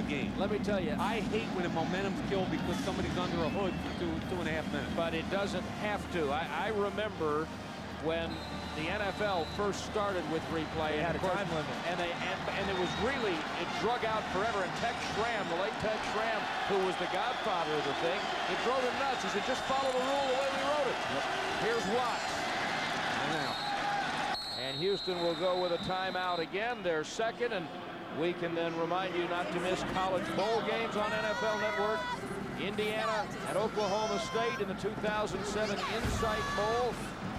game. Let me tell you, I hate when a momentum's killed because somebody's under a hood for two and a half minutes. but it doesn't have to. I remember when the NFL first started with replay. They had a time limit. And it was really, it drug out forever. And Tex Schramm, the late Tex Schramm, who was the godfather of the thing, it drove him nuts. He said, just follow the rule the way we wrote it. Yep. Here's Watts. And Houston will go with a timeout again. They're second, and we can then remind you not to miss college bowl games on NFL Network. Indiana and Oklahoma State in the 2007 Insight Bowl.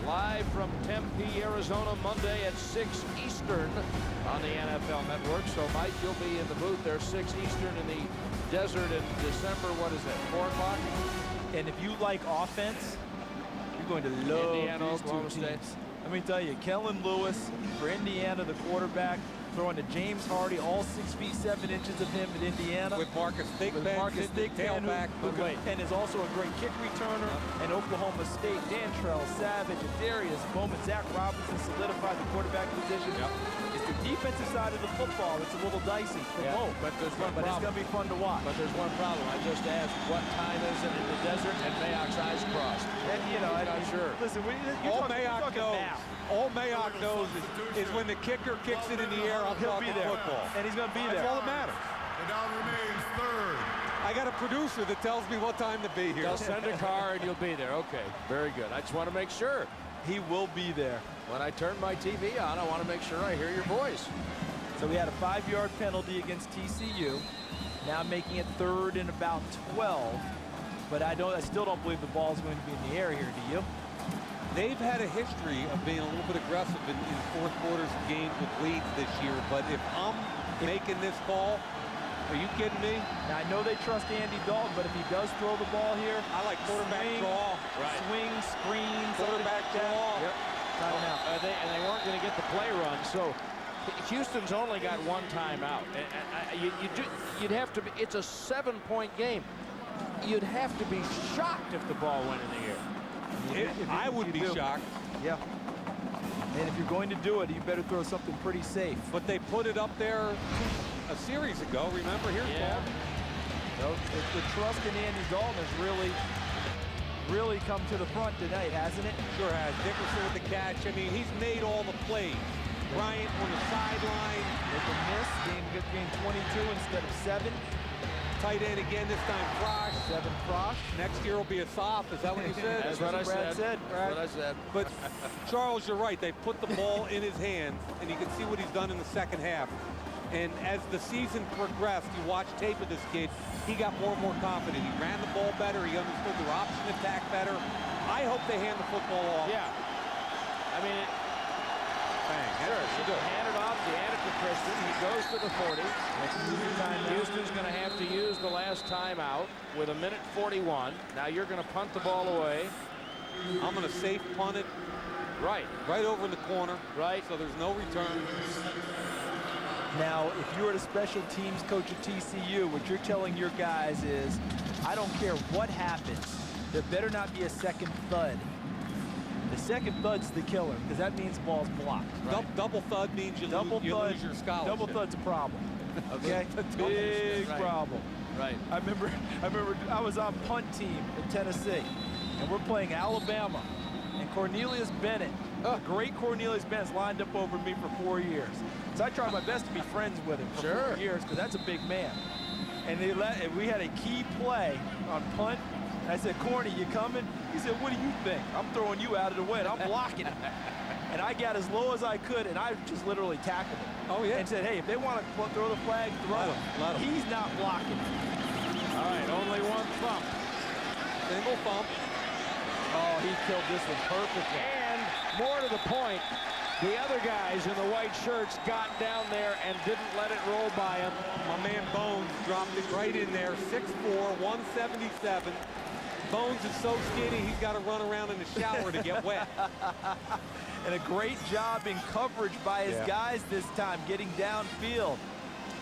Live from Tempe, Arizona, Monday at 6 Eastern on the NFL Network. So, Mike, you'll be in the booth there, 6 Eastern in the desert in December. What is that, 4 o'clock? And if you like offense, you're going to love Indiana, these Oklahoma two teams. State. Let me tell you, Kellen Lewis for Indiana, the quarterback, throwing to James Hardy, all 6 feet 7 inches of him at Indiana. With Marcus Thigpen, tailback. And is also a great kick returner. And Oklahoma State, Dantrell Savage, and Darius Bowman, Zach Robinson solidified the quarterback position. Yep. It's the defensive side of the football that's a little dicey for both. But there's one But problem. it's going to be fun to watch. But there's one problem. I just asked what time is it in the desert, and Mayock's eyes crossed. And, you know, I'm not sure. Listen, All Mayock knows is when the kicker kicks it in the air, He'll be there. Football. And he's going to be there. That's all that matters. The down remains third. I got a producer that tells me what time to be here. They'll send a car and you'll be there. Okay, very good. I just want to make sure. He will be there. When I turn my TV on, I want to make sure I hear your voice. So we had a 5-yard penalty against TCU. Now making it 3rd and about 12. But I still don't believe the ball is going to be in the air here, do you? They've had a history of being a little bit aggressive in fourth quarters of games with leads this year, but if I'm making this call, are you kidding me? Now, I know they trust Andy Dalton, but if he does throw the ball here, I like quarterback swing, draw. swing, screen, Quarterback draw. Yep. timeout. And they weren't going to get the play run, so Houston's only got 1 timeout. You'd have to be, it's a 7-point game. You'd have to be shocked if the ball went in the air. I would be shocked. Yeah. And if you're going to do it, you better throw something pretty safe. But they put it up there a series ago. Remember, here's ball. So the trust in Andy Dalton has really come to the front tonight, hasn't it? Sure has. Dickerson with the catch. I mean, he's made all the plays. Bryant on the sideline. With the miss, game 22 instead of 7. Tight end again, this time Frosh. 7 Frosh. Next year will be a sop. Is that what you said? That's what I Brad said. That's what I said. But Charles, you're right. They put the ball in his hands, and you can see what he's done in the second half. And as the season progressed, you watch tape of this kid, he got more and more confident. He ran the ball better. He understood their option attack better. I hope they hand the football off. Yeah. I mean, Bang. sure. Hand it off. They hand it to Christian. He goes to the 40. Houston's going to have to use the last timeout with 1:41. Now you're going to punt the ball away. I'm going to safe punt it Right. right over in the corner. Right. So there's no return. Now, if you were the special teams coach at TCU, what you're telling your guys is, I don't care what happens, there better not be a second thud. The second thud's the killer, because that means the ball's blocked. Right. Double thud means you lose your scholarship. Double thud's a problem. Okay, Double- big right. problem. Right. I remember I was on punt team in Tennessee, and we're playing Alabama, and Cornelius Bennett, great Cornelius Bennett's lined up over me for 4 years. So I tried my best to be friends with him for 4 years, because that's a big man. And we had a key play on punt. And I said, Corny, you coming? He said, what do you think? I'm throwing you out of the way, and I'm blocking it. And I got as low as I could, and I just literally tackled him. Oh, yeah. And said, hey, if they want to throw the flag, throw it. Let him. He's not blocking it. All right. Only 1 thump. Single thump. Oh, he killed this one perfectly. And more to the point, the other guys in the white shirts got down there and didn't let it roll by him. My man Bones dropped it right in there. 6'4", 177. Bones is so skinny, he's got to run around in the shower to get wet. And a great job in coverage by his guys this time, getting downfield.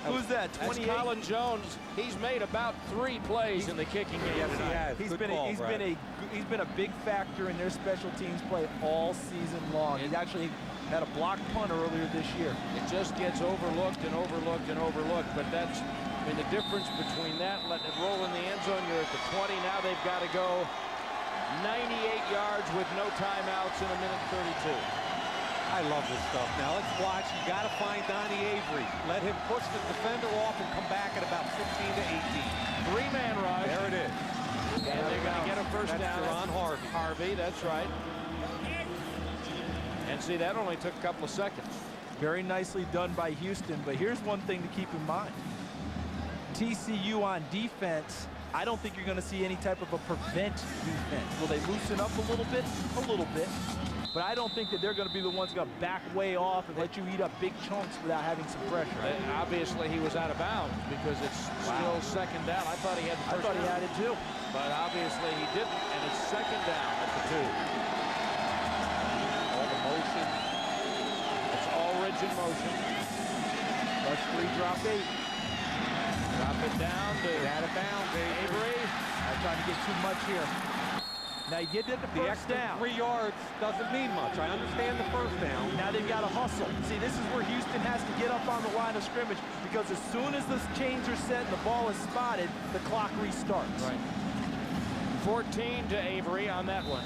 Who's that? 28. That's Colin Jones. He's made about 3 plays in the kicking game Yes, he tonight. has. He's Good been call, he's been a big factor in their special teams play all season long. He's actually had a blocked punt earlier this year. It just gets overlooked and overlooked and overlooked, but that's mean, the difference between that and letting it roll in the end zone, you're at the 20. Now they've got to go 98 yards with no timeouts in a minute 32. I love this stuff. Now let's watch. You got to find Donnie Avery. Let him push the defender off and come back at about 15 to 18. Three-man rush. There it is. And they're going to get a first down. Ron Harvey. Harvey, that's right. And see, that only took a couple of seconds. Very nicely done by Houston, but here's one thing to keep in mind. TCU on defense, I don't think you're going to see any type of a prevent defense. Will they loosen up a little bit? A little bit. But I don't think that they're going to be the ones going to back way off and let you eat up big chunks without having some pressure. Obviously, he was out of bounds because it's still second down. I thought he had the first down. I thought he had it too. But obviously he didn't, and it's second down at the 2. All the motion. It's all Ridge in motion. Rush 3, drop 8. Drop it down to Out of bounds, Avery. I'm trying to get too much here. Now you get to the first extra down. 3 yards doesn't mean much. I understand the first down. Now they've got to hustle. See, this is where Houston has to get up on the line of scrimmage, because as soon as the chains are set and the ball is spotted, the clock restarts. Right. 14 to Avery on that one.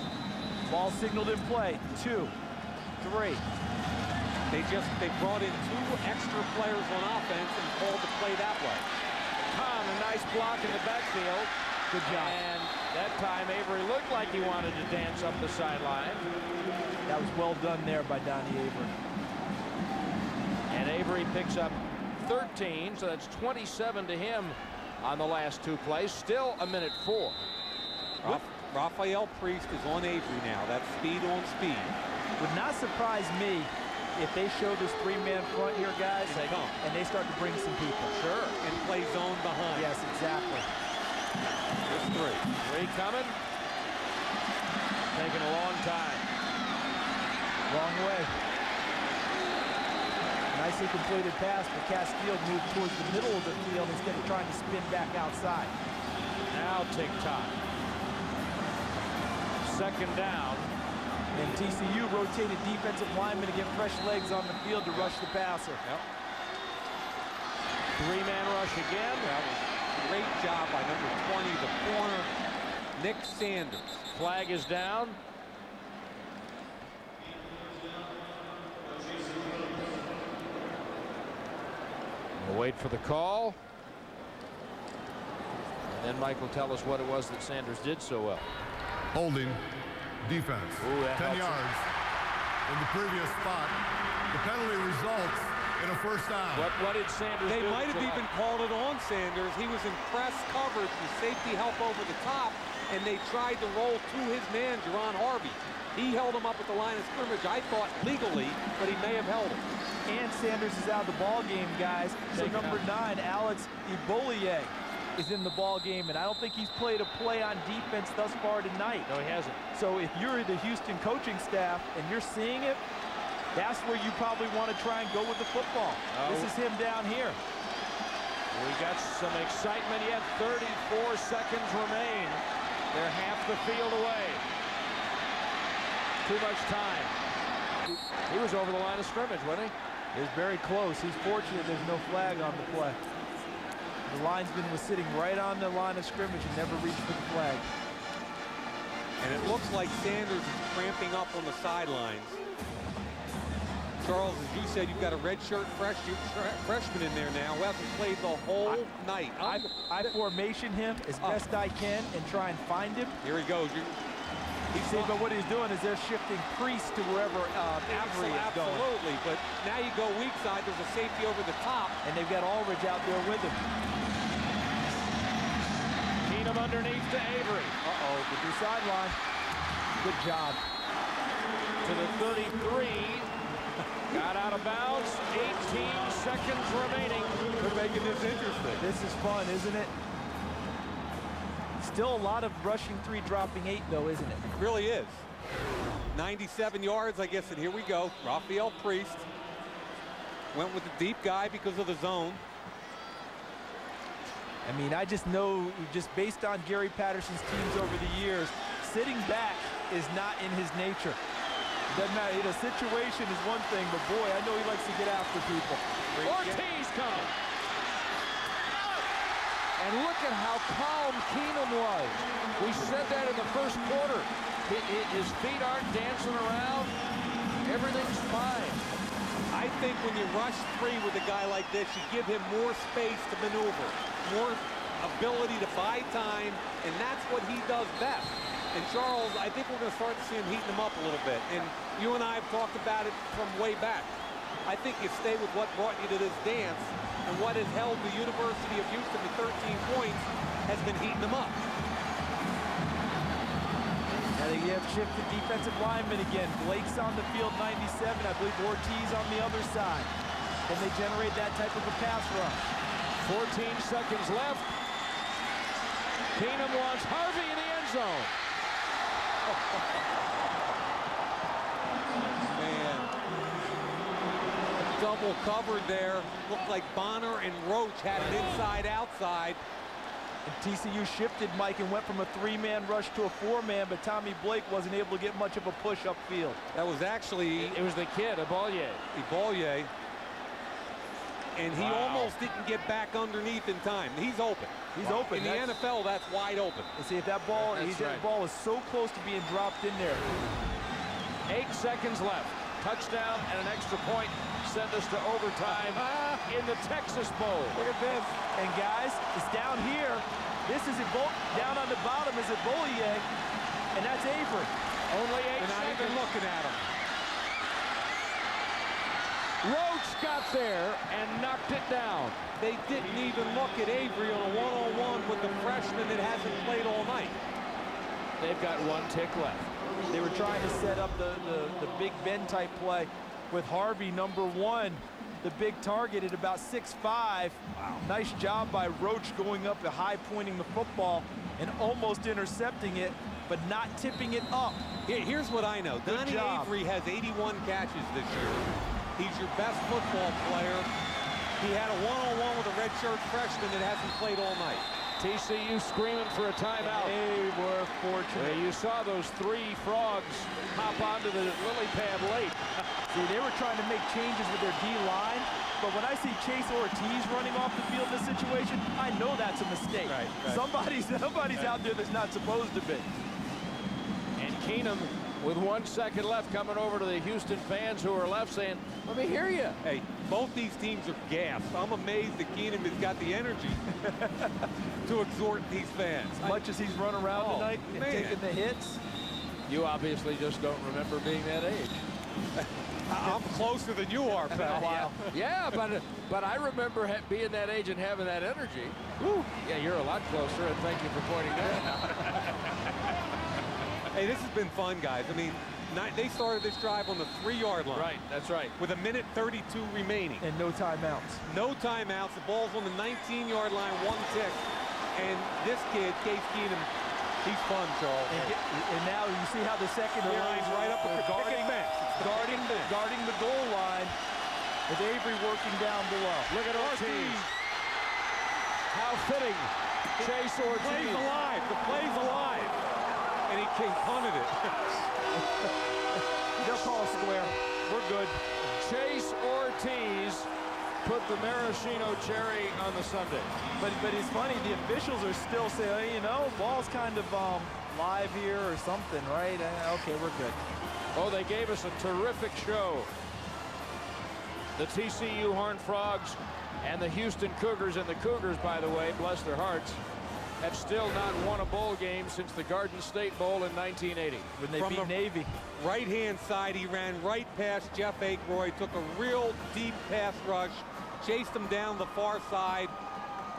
Ball signaled in play. 2, 3. They brought in 2 extra players on offense and called the play that way. Khan, a nice block in the backfield. Good job. And that time Avery looked like he wanted to dance up the sideline. That was well done there by Donnie Avery. And Avery picks up 13, so that's 27 to him on the last 2 plays. Still a minute 4. Raphael Priest is on Avery now. That's speed on speed. Would not surprise me if they show this 3-man front here, guys, and they start to bring some people. Sure. And play zone behind. Yes, exactly. There's 3. 3 coming. Taking a long time. Wrong way. Nicely completed pass, but Castile moved towards the middle of the field instead of trying to spin back outside. Now tick-tock. Second down. And TCU rotated defensive linemen to get fresh legs on the field to rush the passer. Yep. 3-man rush again. That was a great job by number 20, the corner, Nick Sanders. Flag is down. We'll wait for the call. And then Mike will tell us what it was that Sanders did so well. Holding. Defense. Ooh, 10 yards. In the previous spot. The penalty results in a first down. What did Sanders do? They might have even called it on Sanders. He was in press coverage with safety help over the top, and they tried to roll to his man, Ron Harvey. He held him up at the line of scrimmage, I thought legally, but he may have held him. And Sanders is out of the ball game, guys. So number 9, Alex Ibolier, is in the ball game, and I don't think he's played a play on defense thus far tonight. No, he hasn't. So if you're the Houston coaching staff and you're seeing it, that's where you probably want to try and go with the football. This is him down here. We got some excitement yet. 34 seconds remain. They're half the field away. Too much time. He was over the line of scrimmage, wasn't he? It was very close. He's fortunate there's no flag on the play. The linesman was sitting right on the line of scrimmage and never reached for the flag. And it looks like Sanders is cramping up on the sidelines. Charles, as you said, you've got a redshirt freshman in there now who hasn't played the whole night. I formation him as best I can and try and find him. Here he goes. But what he's doing is they're shifting Priest to wherever Avery is going. Absolutely, but now you go weak side, there's a safety over the top. And they've got Aldridge out there with him. Keenum underneath to Avery. With your sideline. Good job. To the 33. Got out of bounds. 18 seconds remaining. They're making this interesting. This is fun, isn't it? Still a lot of rushing 3, dropping 8, though, isn't it? It really is. 97 yards, I guess, and here we go. Raphael Priest went with the deep guy because of the zone. I mean, I just know, just based on Gary Patterson's teams over the years, sitting back is not in his nature. Doesn't matter. The situation is one thing, but boy, I know he likes to get after people. Ortiz coming. And look at how calm Keenum was. We said that in the first quarter. His feet aren't dancing around. Everything's fine. I think when you rush 3 with a guy like this, you give him more space to maneuver, more ability to buy time, and that's what he does best. And Charles, I think we're going to start to see him heating them up a little bit. And you and I have talked about it from way back. I think you stay with what brought you to this dance, and what has held the University of Houston to 13 points has been heating them up. I think you have shifted defensive lineman again. Blake's on the field, 97. I believe Ortiz on the other side. Can they generate that type of a pass rush? 14 seconds left. Keenum wants Harvey in the end zone. Man. Double covered there. Looked like Bonner and Roach had an inside-outside. And TCU shifted, Mike, and went from a 3-man rush to a 4-man, but Tommy Blake wasn't able to get much of a push upfield. That was actually... It was the kid, Ibalye. And he almost didn't get back underneath in time. He's open. He's open. In the NFL, that's wide open. And see, if that ball, that ball is so close to being dropped in there. 8 seconds left. Touchdown and an extra point send us to overtime in the Texas Bowl. Look at this. And guys, it's down here. This is down on the bottom is Ibalye, and that's Avery. Only 8 They're not seconds. even looking at him. Roach got there and knocked it down. They didn't even look at Avery on a one-on-one with the freshman that hasn't played all night. They've got 1 tick left. They were trying to set up the Big Ben type play with Harvey, number 1, the big target at about 6'5". Wow. Nice job by Roach going up and high pointing the football and almost intercepting it, but not tipping it up. Here's what I know. Donnie Avery has 81 catches this year. He's your best football player. He had a one-on-one with a redshirt freshman that hasn't played all night. TCU screaming for a timeout. They were fortunate. You saw those 3 frogs hop onto the lily pad late. See, they were trying to make changes with their D-line, but when I see Chase Ortiz running off the field in this situation, I know that's a mistake. Right. Somebody's out there that's not supposed to be. And Keenum, with 1 second left, coming over to the Houston fans who are left saying, let me hear you. Hey, both these teams are gassed. I'm amazed that Keenum has got the energy to exhort these fans. As much as he's run around tonight and taking the hits. You obviously just don't remember being that age. I'm closer than you are, pal. Yeah, but I remember being that age and having that energy. Woo. Yeah, you're a lot closer, and thank you for pointing that out. Hey, this has been fun, guys. I mean, they started this drive on the 3-yard line. Right, that's right. With 1:32 remaining. And no timeouts. No timeouts. The ball's on the 19-yard line, 1 tick. And this kid, Case Keenum, he's fun, Charles. And now you see how the secondary line's right up at the guarding the goal line with Avery working down below. Look at Ortiz. How fitting. Chase Ortiz. The play's alive. The play's alive. And he punted it. They'll call square. We're good. Chase Ortiz put the maraschino cherry on the Sunday. But it's funny, the officials are still saying, hey, you know, ball's kind of live here or something, right? Okay, we're good. Oh, they gave us a terrific show. The TCU Horned Frogs and the Houston Cougars, and the Cougars, by the way, bless their hearts, have still not won a bowl game since the Garden State Bowl in 1980. When they beat Navy. Right-hand side, he ran right past Jeff Akeroyd, took a real deep pass rush, chased him down the far side.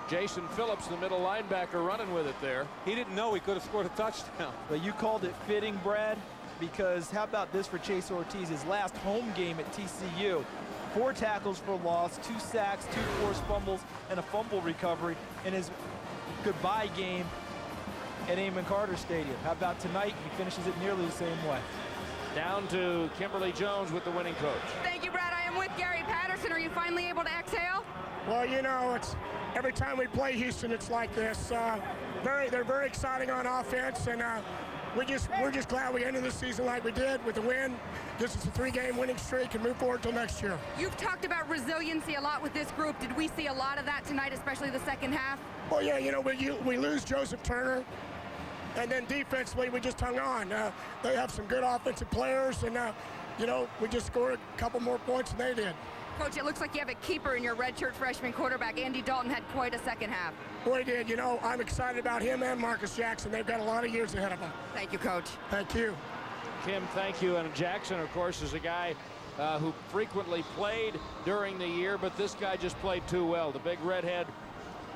Jason Phillips, the middle linebacker, running with it there. He didn't know he could have scored a touchdown. But you called it fitting, Brad, because how about this for Chase Ortiz? His last home game at TCU. 4 tackles for loss, 2 sacks, 2 forced fumbles, and a fumble recovery in his goodbye game at Amon Carter Stadium. How about tonight? He finishes it nearly the same way. Down to Kimberly Jones with the winning coach. Thank you, Brad. I am with Gary Patterson. Are you finally able to exhale? Well, you know, it's every time we play Houston, it's like this. They're very exciting on offense, and we're just glad we ended the season like we did with the win. Gives us a 3-game winning streak and move forward till next year. You've talked about resiliency a lot with this group. Did we see a lot of that tonight, especially the second half? Well, yeah, you know, we lose Joseph Turner, and then defensively we just hung on. They have some good offensive players, and you know, we just scored a couple more points than they did. Coach, it looks like you have a keeper in your redshirt freshman quarterback. Andy Dalton had quite a second half. Boy, he did. You know, I'm excited about him and Marcus Jackson. They've got a lot of years ahead of them. Thank you, Coach. Thank you. Kim, thank you. And Jackson, of course, is a guy who frequently played during the year, but this guy just played too well. The big redhead,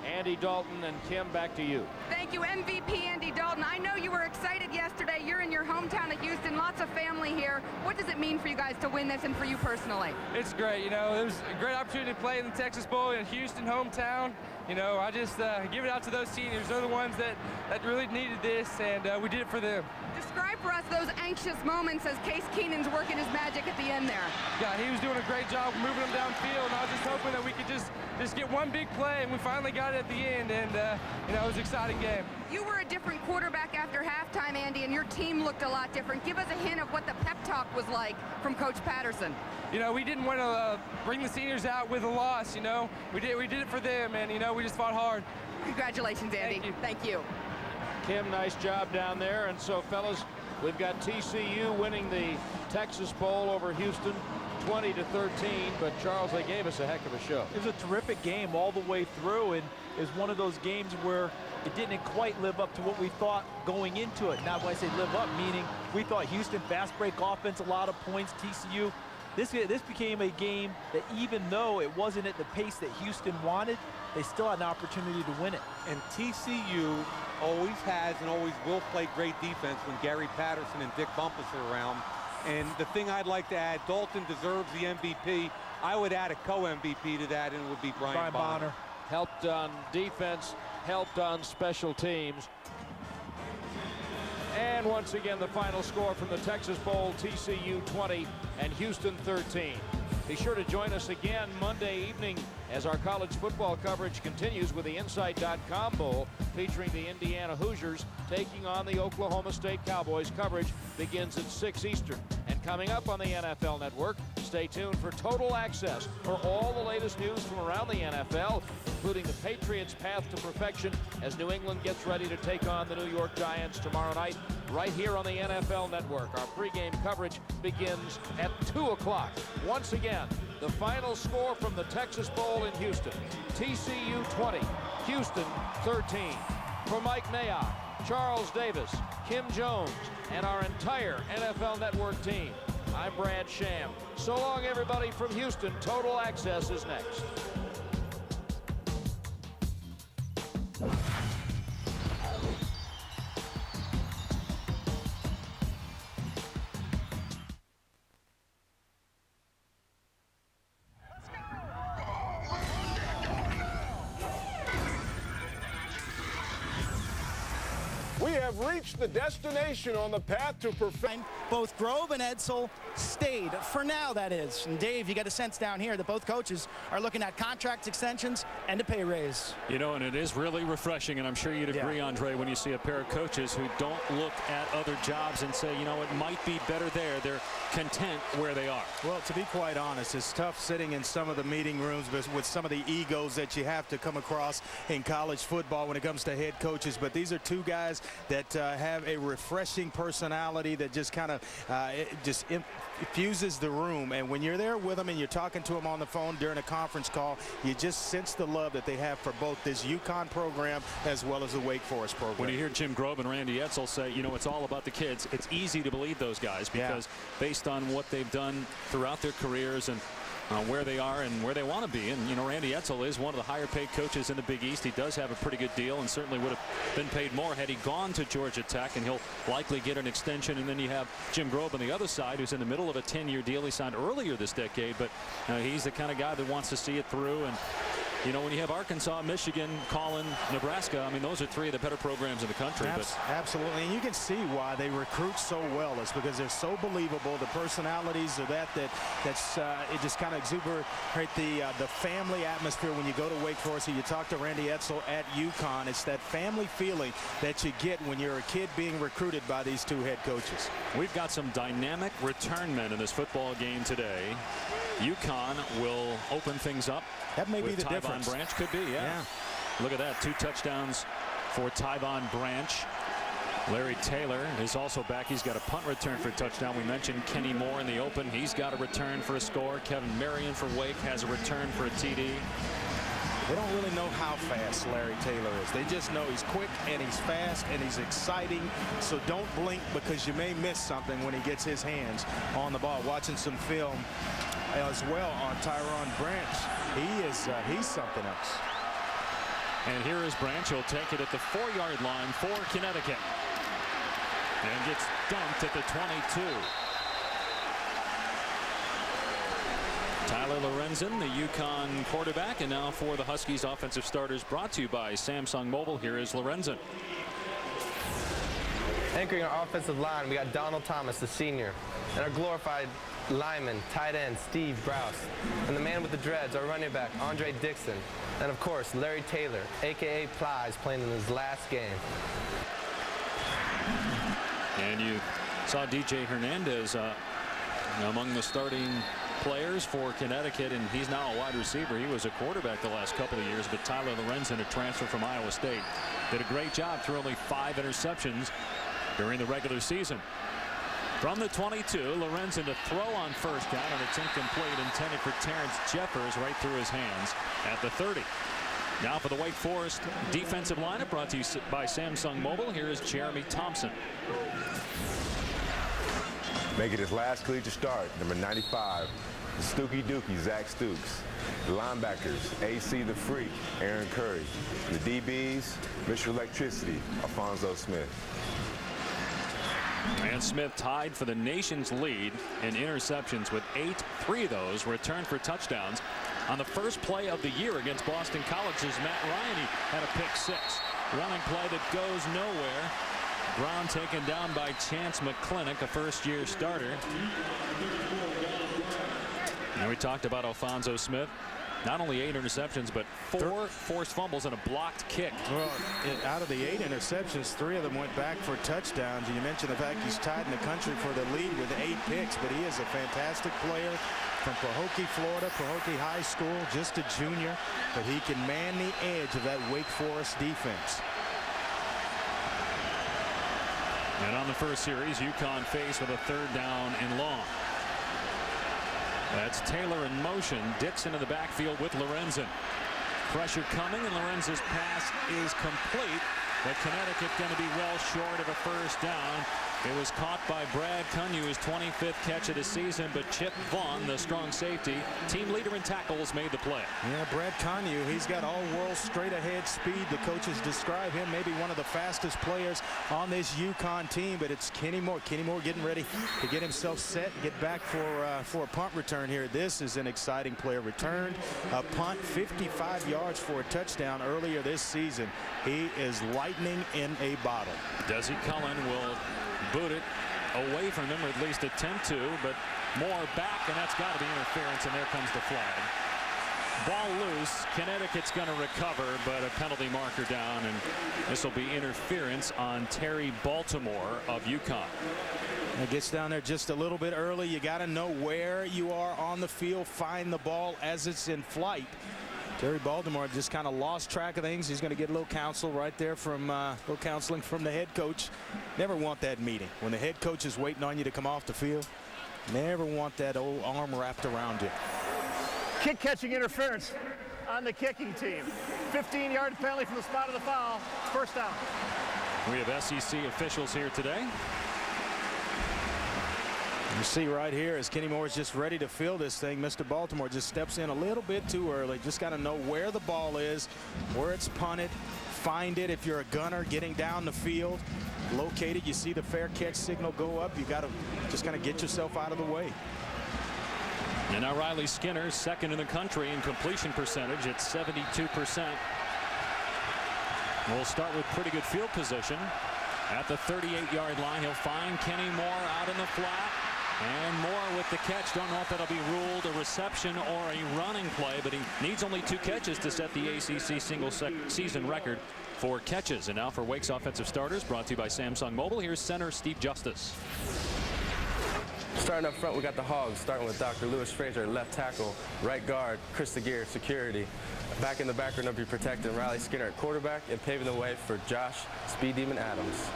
Andy Dalton. And Kim, back to you. Thank you, MVP Andy Dalton. I know you were excited yesterday. You're in your hometown of Houston, lots of family here. What does it mean for you guys to win this and for you personally? It's great. You know, it was a great opportunity to play in the Texas Bowl in Houston, hometown. You know, I just give it out to those seniors. They're the ones that really needed this, and we did it for them. Describe for us those anxious moments as Case Keenan's working his magic at the end there. Yeah, he was doing a great job moving them downfield, and I was just hoping that we could just get one big play, and we finally got it at the end, and you know, it was an exciting game. You were a different quarterback after halftime, Andy, and your team looked a lot different. Give us a hint of what the pep talk was like from Coach Patterson. You know, we didn't want to bring the seniors out with a loss. You know, we did it for them, and you know, we just fought hard. Congratulations, Andy. Thank you. Thank you. Kim, nice job down there. And so, fellas, we've got TCU winning the Texas Bowl over Houston 20-13. But Charles, they gave us a heck of a show. It was a terrific game all the way through, and it's one of those games where it didn't quite live up to what we thought going into it. Now, when I say live up, meaning we thought Houston fast break offense, a lot of points. TCU, this became a game that even though it wasn't at the pace that Houston wanted, they still had an opportunity to win it. And TCU always has and always will play great defense when Gary Patterson and Dick Bumpus are around. And the thing I'd like to add, Dalton deserves the MVP. I would add a co-MVP to that, and it would be Brian Bonner. Helped on defense, helped on special teams. And once again, the final score from the Texas Bowl, TCU 20 and Houston 13. Be sure to join us again Monday evening as our college football coverage continues with the Insight.com Bowl featuring the Indiana Hoosiers taking on the Oklahoma State Cowboys. Coverage begins at 6 Eastern. And coming up on the NFL Network, stay tuned for total access for all the latest news from around the NFL, including the Patriots' path to perfection as New England gets ready to take on the New York Giants tomorrow night right here on the NFL Network. Our pregame coverage begins at 2 o'clock. Once again, the final score from the Texas Bowl in Houston, TCU 20, Houston 13. For Mike Mayock, Charles Davis, Kim Jones, and our entire NFL Network team, I'm Brad Sham. So long, everybody, from Houston. Total Access is next. We have reached the destination on the path to perfection. Both Grove and Edsel stayed, for now that is. And Dave, you get a sense down here that both coaches are looking at contract extensions and a pay raise. You know, and it is really refreshing, and I'm sure you'd agree, Andre, when you see a pair of coaches who don't look at other jobs and say, you know, it might be better there. They're content where they are. Well, to be quite honest, it's tough sitting in some of the meeting rooms with some of the egos that you have to come across in college football when it comes to head coaches. But these are two guys that have a refreshing personality that just kind of infuses the room. And when you're there with them and you're talking to them on the phone during a conference call, you just sense the love that they have for both this UConn program as well as the Wake Forest program. When you hear Jim Grove and Randy Edsel say, you know, it's all about the kids, it's easy to believe those guys because based on what they've done throughout their careers and where they are and where they want to be. And, you know, Randy Edsel is one of the higher paid coaches in the Big East. He does have a pretty good deal and certainly would have been paid more had he gone to Georgia Tech, and he'll likely get an extension. And then you have Jim Grove on the other side, who's in the middle of a 10-year deal he signed earlier this decade. But he's the kind of guy that wants to see it through. And, you know, when you have Arkansas, Michigan, Colin, Nebraska, I mean, those are three of the better programs in the country. Absolutely. And you can see why they recruit so well. It's because they're so believable. The personalities are that's it just kind of exuberate the family atmosphere when you go to Wake Forest. You talk to Randy Edsel at UConn. It's that family feeling that you get when you're a kid being recruited by these two head coaches. We've got some dynamic return men in this football game today. UConn will open things up. That may be the difference. Branch could be, yeah. Look at that, 2 touchdowns for Tyvon Branch. Larry Taylor is also back. He's got a punt return for a touchdown. We mentioned Kenny Moore in the open. He's got a return for a score. Kevin Marion for Wake has a return for a TD. They don't really know how fast Larry Taylor is. They just know he's quick and he's fast and he's exciting. So don't blink, because you may miss something when he gets his hands on the ball. Watching some film as well on Tyron Branch. He's something else. And here is Branch. He'll take it at the 4-yard line for Connecticut. And gets dumped at the 22. Tyler Lorenzen, the UConn quarterback, and now for the Huskies offensive starters, brought to you by Samsung Mobile. Here is Lorenzen. Anchoring our offensive line, we got Donald Thomas, the senior, and our glorified lineman, tight end, Steve Brous, and the man with the dreads, our running back, Andre Dixon, and of course, Larry Taylor, a.k.a. Plies, playing in his last game. And you saw DJ Hernandez among the starting players for Connecticut, and he's now a wide receiver. He was a quarterback the last couple of years, but Tyler Lorenzen, a transfer from Iowa State, did a great job, threw only 5 interceptions during the regular season. From the 22, Lorenzen to throw on first down, and it's incomplete, intended for Terrence Jeffers, right through his hands at the 30. Now for the Wake Forest defensive lineup, brought to you by Samsung Mobile. Here is Jeremy Thompson. Making his last collegiate start, number 95, the Stookie Dookie, Zach Stooks. The linebackers, AC the Freak, Aaron Curry. The DBs, Mr. Electricity, Alfonso Smith. And Smith tied for the nation's lead in interceptions with 8. 3 of those returned for touchdowns. On the first play of the year against Boston College's Matt Ryan, he had a pick 6. Running play that goes nowhere. Brown taken down by Chance McClintock, a first-year starter. And we talked about Alfonso Smith. Not only 8 interceptions, but 4 forced fumbles and a blocked kick. Well, out of the 8 interceptions, 3 of them went back for touchdowns. And you mentioned the fact he's tied in the country for the lead with 8 picks, but he is a fantastic player from Pahokee, Florida, Pahokee High School, just a junior, but he can man the edge of that Wake Forest defense. And on the first series, UConn faced with a 3rd down and long. That's Taylor in motion. Dixon in the backfield with Lorenzen. Pressure coming, and Lorenzen's pass is complete. But Connecticut going to be well short of a first down. It was caught by Brad Cunyu, his 25th catch of the season, but Chip Vaughn, the strong safety, team leader in tackles, made the play. Yeah, Brad Cunyu, he's got all-world straight-ahead speed. The coaches describe him maybe one of the fastest players on this UConn team, but it's Kenny Moore. Kenny Moore getting ready to get himself set and get back for a punt return here. This is an exciting player. Returned a punt, 55 yards for a touchdown earlier this season. He is lightning in a bottle. Desi Cullen will boot it away from him, or at least attempt to, but Moore back, and that's got to be interference, and there comes the flag. Ball loose. Connecticut's going to recover, but a penalty marker down, and this will be interference on Terry Baltimore of UConn. It gets down there just a little bit early. You got to know where you are on the field, find the ball as it's in flight. Terry Baltimore just kind of lost track of things. He's going to get a little counsel right there from little counseling from the head coach. Never want that meeting when the head coach is waiting on you to come off the field. Never want that old arm wrapped around you. Kick catching interference on the kicking team. 15-yard penalty from the spot of the foul. First down. We have SEC officials here today. You see right here as Kenny Moore is just ready to fill this thing. Mr. Baltimore just steps in a little bit too early. Just got to know where the ball is, where it's punted, find it. If you're a gunner getting down the field, locate it. You see the fair catch signal go up. You got to just kind of get yourself out of the way. And now Riley Skinner, 2nd in the country in completion percentage at 72%. We'll start with pretty good field position. At the 38-yard line, he'll find Kenny Moore out in the flat. And Moore with the catch. Don't know if that'll be ruled a reception or a running play, but he needs only 2 catches to set the ACC single season record for catches. And now for Wake's offensive starters, brought to you by Samsung Mobile. Here's center Steve Justice. Starting up front, we got the Hogs, starting with Dr. Lewis Frazier, left tackle, right guard, Chris Aguirre, security. Back in the back, we're going to be protecting Riley Skinner at quarterback and paving the way for Josh Speed Demon Adams.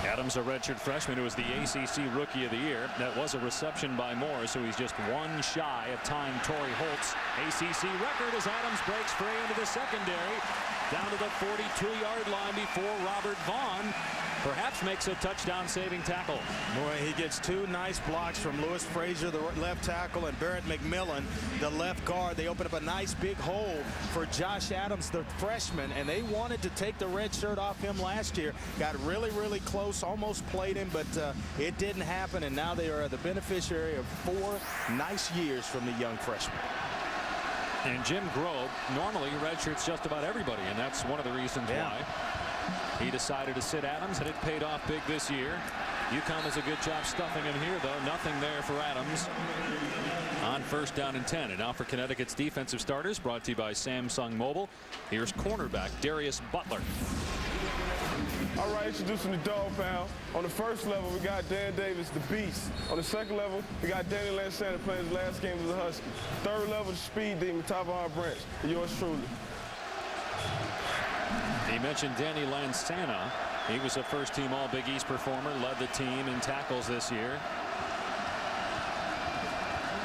Adams, a redshirt freshman who was the ACC Rookie of the Year. That was a reception by Moore, so he's just one shy of tying Torrey Holt's ACC record as Adams breaks free into the secondary, down to the 42-yard line before Robert Vaughn perhaps makes a touchdown-saving tackle. Boy, he gets two nice blocks from Lewis Frazier, the left tackle, and Barrett McMillan, the left guard. They open up a nice big hole for Josh Adams, the freshman, and they wanted to take the red shirt off him last year. Got really, really close, almost played him, but it didn't happen, and now they are the beneficiary of 4 nice years from the young freshman. And Jim Grobe normally redshirts just about everybody, and that's one of the reasons why he decided to sit Adams, and it paid off big this year. UConn does a good job stuffing him here, though. Nothing there for Adams on 1st down and 10. And now for Connecticut's defensive starters, brought to you by Samsung Mobile. Here's cornerback Darius Butler. All right, introducing the Dog Pound. On the first level, we got Dan Davis, the Beast. On the second level, we got Danny Lansana playing his last game as a Husky. Third level, the Speed Demon, Tavon Branch. Yours truly. He mentioned Danny Lansana. He was a first-team All-Big East performer, led the team in tackles this year.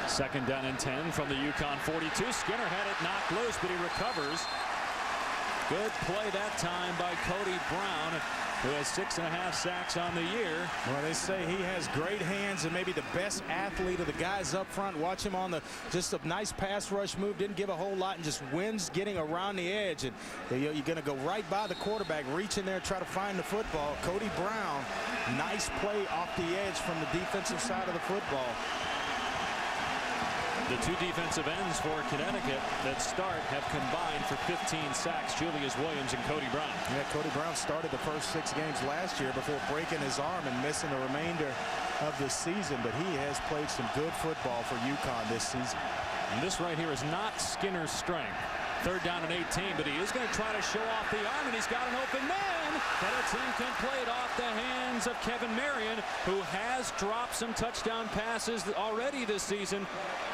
2nd down and 10 from the UConn 42. Skinner had it knocked loose, but he recovers. Good play that time by Cody Brown, who has 6.5 sacks on the year. Well, they say he has great hands and maybe the best athlete of the guys up front. Watch him on just a nice pass rush move. Didn't give a whole lot and just wins getting around the edge. And you're going to go right by the quarterback, reach in there, try to find the football. Cody Brown, nice play off the edge from the defensive side of the football. The two defensive ends for Connecticut that start have combined for 15 sacks. Julius Williams and Cody Brown. Yeah, Cody Brown started the first 6 games last year before breaking his arm and missing the remainder of the season, but he has played some good football for UConn this season. And this right here is not Skinner's strength. 3rd down and 18, but he is going to try to show off the arm, and he's got an open man, but it's incomplete off the hands of Kevin Marion, who has dropped some touchdown passes already this season,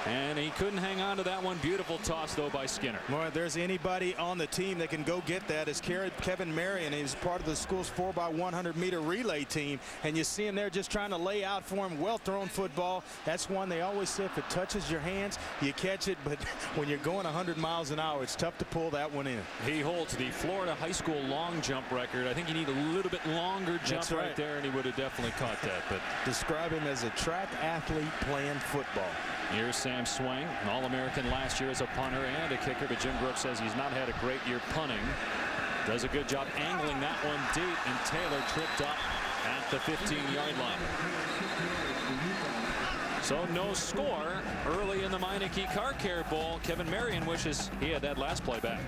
and he couldn't hang on to that one. Beautiful toss, though, by Skinner. Well, if there's anybody on the team that can go get that, is Kevin Marion. He's part of the school's 4x100-meter relay team, and you see him there just trying to lay out for him. Well-thrown football. That's one they always say, if it touches your hands, you catch it, but when you're going 100 miles an hour, it's tough to pull that one in. He holds the Florida high school long jump record. I think you need a little bit longer jump right there, and he would have definitely caught that. But describe him as a track athlete playing football. Here's Sam Swing, an All-American last year as a punter and a kicker, but Jim Grobe says he's not had a great year punting. Does a good job angling that one deep, and Taylor tripped up at the 15-yard line. So no score early in the Meineke Car Care Bowl. Kevin Marion wishes he had that last play back.